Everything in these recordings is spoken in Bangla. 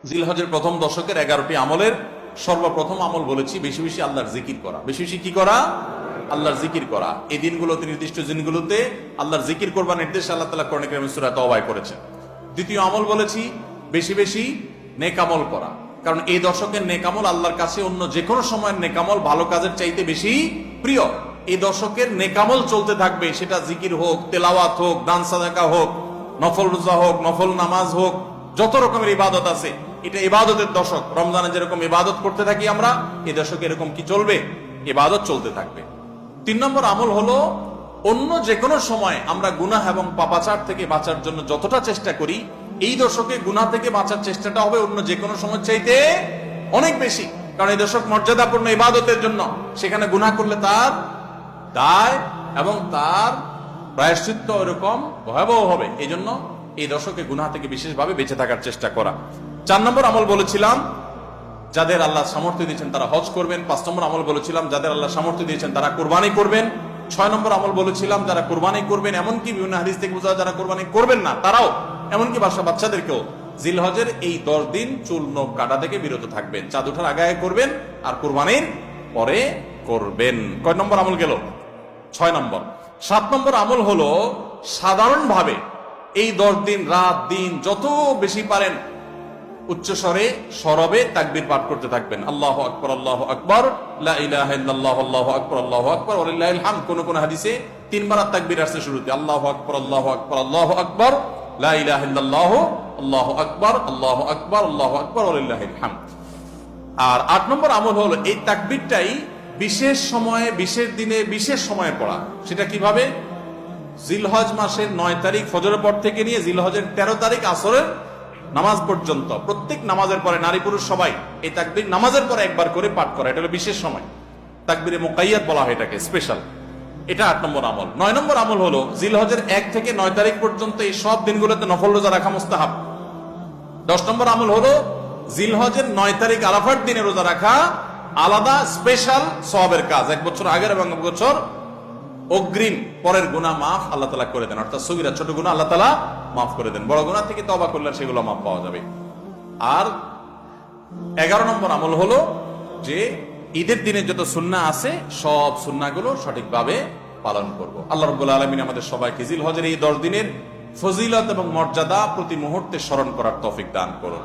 জিলহজের প্রথম দশকের 11টি আমলের সর্বপ্রথম আমল বলেছি বেশি বেশি আল্লাহর জিকির করা। বেশি বেশি কি করা? আল্লাহর জিকির করা। এই দিনগুলোতে, নির্দিষ্ট দিনগুলোতে আল্লাহর জিকির করবার নির্দেশ আল্লাহ তাআলা কোরআন কারীমে সূরা তাওবায় করেছেন। দ্বিতীয় আমল বলেছি বেশি বেশি নেক আমল করা, কারণ এই দশকের নেক আমল আল্লাহর কাছে অন্য যে কোনো সময়ের নেক আমল ভালো কাজের চাইতে বেশি প্রিয়। এই দশকের নেক আমল চলতে থাকবে, সেটা জিকির হোক, তেলাওয়াত হোক, দান সাদাকা হোক, নফল রোজা হোক, নফল নামাজ হোক, যত রকমের ইবাদত আছে, এটা ইবাদতের দশক। রমজানে যেরকম ইবাদত করতে থাকি আমরা, এই দশকে এরকম কি চলবে? ইবাদত চলতে থাকবে। 3 নম্বর আমল হলো অন্য যে কোনো সময় আমরা গুনাহ এবং পাপাচার থেকে বাঁচার জন্য যতটা চেষ্টা করি, এই দশকে গুনাহ থেকে বাঁচার চেষ্টাটা হবে অন্য যে কোনো সময় চাইতে অনেক বেশি। কারণ এই দশক মর্যাদাপূর্ণ ইবাদতের জন্য, সেখানে গুনাহ করলে তার দায় এবং তার প্রায়শ্চিত্ত এরকম ভয়াবহ হবে। এই জন্য এই দশকে গুনাহ থেকে বিশেষভাবে বেঁচে থাকার চেষ্টা করা। 4 নম্বর আমল বলেছিলাম যাদের আল্লাহ সামর্থ্য দিয়েছেন তারা হজ করবেন। 5 নম্বর আমল বলেছিলাম যাদের আল্লাহ সামর্থ্য দিয়েছেন তারা কুরবানি করবেন। 6 নম্বর আমল বলেছিলাম যারা কুরবানি করবেন, এমনকি বিভিন্ন হাদিস থেকে বোঝা যারা কুরবানি করবেন না তারাও, এমনকি বাচ্চাদেরকেও জিলহজের এই 10 দিন চুল নখ কাটা থেকে বিরত থাকবেন। চাঁদ ওঠার আগে করবেন আর কুরবানির পরে করবেন। কয় নম্বর আমল গেল? 6 নম্বর। 7 নম্বর আমল হলো সাধারণভাবে এই 10 দিন রাত দিন যত বেশি পারেন উচ্চস্বরে সরবে তাকবীর পাঠ করতে থাকবেন। আল্লাহু আকবার, আল্লাহু আকবার, লা ইলাহা ইল্লাল্লাহ, আল্লাহু আকবার, আল্লাহু আকবার, ওয়া লিল্লাহিল হামদ। কোন হাদিসে 3 বার তাকবীর আসছে শুরুতে, আল্লাহু আকবার, আল্লাহু আকবার, আল্লাহু আকবার, লা ইলাহা ইল্লাল্লাহ, আল্লাহু আকবার, আল্লাহু আকবার, আল্লাহু আকবার, ওয়া লিল্লাহিল হামদ। আর 8 নম্বর আমল হলো এই তাকবীরটাই বিশেষ সময়ে, বিশেষ দিনে, বিশেষ সময়ে পড়া। সেটা কিভাবে? জিলহজ মাসের 9 তারিখ ফজরের পর থেকে নিয়ে জিলহজের 13 তারিখ আসরের নামাজ পর্যন্ত প্রত্যেক নামাজের পরে নারী পুরুষ সবাই এই তাকবীর নামাজের পরে একবার করে পাঠ করা। এটা হলো বিশেষ সময়, তাকবীরে মুকাইয়াদ বলা হয় এটাকে, স্পেশাল। এটা 8 নম্বর আমল। 9 নম্বর আমল হলো জিলহজের 1 থেকে 9 তারিখ পর্যন্ত এই সব দিনগুলোতে নফল রোজা রাখা মুস্তাহাব। 10 নম্বর আমল হলো জিলহজের 9 তারিখ আরাফার দিনে রোজা রাখা আলাদা স্পেশাল সওয়াবের কাজ। 1 বছর আগের এবং 1 বছর অগ্রিম পরের গুনাহ মাফ আল্লাহ তাআলা করে দেন। অর্থাৎ সগীরা ছোট গুনাহ আল্লাহ তাআলা মাফ করে দেন, বড় গুনাহ থেকে তওবা করলে সেগুলো মাফ পাওয়া যাবে। আর 11 নম্বর আমল হলো যে ঈদের দিনে যত সুন্নাহ আছে সব সুন্নাহগুলো সঠিকভাবে পালন করব। আল্লাহ রাব্বুল আলামিন আমাদের সবাইকে জিলহজের এই 10 দিনের ফজিলত এবং মর্যাদা প্রতি মুহূর্তে স্মরণ করার তৌফিক দান করুন।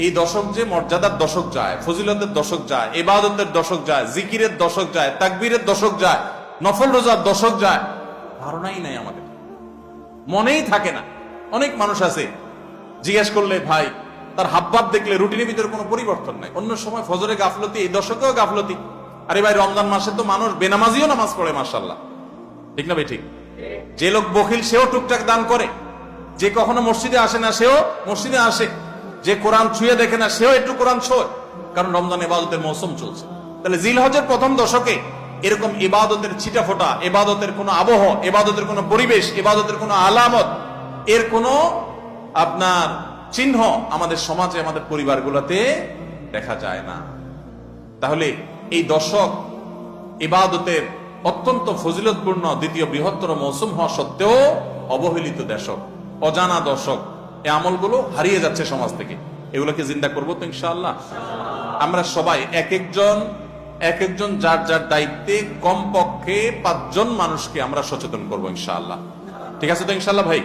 এই দশক যে মর্যাদার দশক যায়, ফজিলতের দশক যায়, ইবাদতের দশক যায়, জিকিরের দশক যায়, তাকবীরের দশক যায়, নফল রোজার দশক যায়, ধারণাই নাই আমাদের, মনেই থাকে না। অনেক মানুষ আছে জিজ্ঞেস করলে ভাই তার হাবভাব দেখলে রুটিনের ভিতরে কোনো পরিবর্তন নাই। অন্য সময় ফজরে গাফলতি, এই দশকেও গাফলতি। আরে ভাই রমজান মাসে তো মানুষ বেনামাজিও নামাজ পড়ে, মাশাআল্লাহ, ঠিক না ভাই? ঠিক। যে লোক বখিল সেও টুকটাক দান করে, যে কখনো মসজিদে আসে না সেও মসজিদে আসে, যে কোরআন ছুঁয়ে দেখে না সেও একটু কোরআন ছোঁয়, কারণ রমজান ইবাদতের মৌসুম চলছে। তাহলে জিলহজের প্রথম দশকে এরকম ইবাদতের ছিটাফোঁটা, ইবাদতের কোনো আবহ, ইবাদতের কোনো পরিবেশ, ইবাদতের কোনো আলামত, এর কোনো আপনার চিহ্ন আমাদের সমাজে, আমাদের পরিবারগুলোতে দেখা যায় না। তাহলে এই দশক ইবাদতের অত্যন্ত ফজিলতপূর্ণ দ্বিতীয় বৃহত্তর মৌসুম হওয়া সত্ত্বেও অবহেলিত দশক, অজানা দশক। এই আমলগুলো হারিয়ে যাচ্ছে সমাজ থেকে। এগুলোকে জিন্দা করবো তো ইনশাআল্লাহ। আমরা সবাই এক একজন যার যার দায়িত্বে কমপক্ষে 5 জন মানুষকে আমরা সচেতন করবো ইনশাআল্লাহ। ঠিক আছে তো ইনশাআল্লাহ ভাই?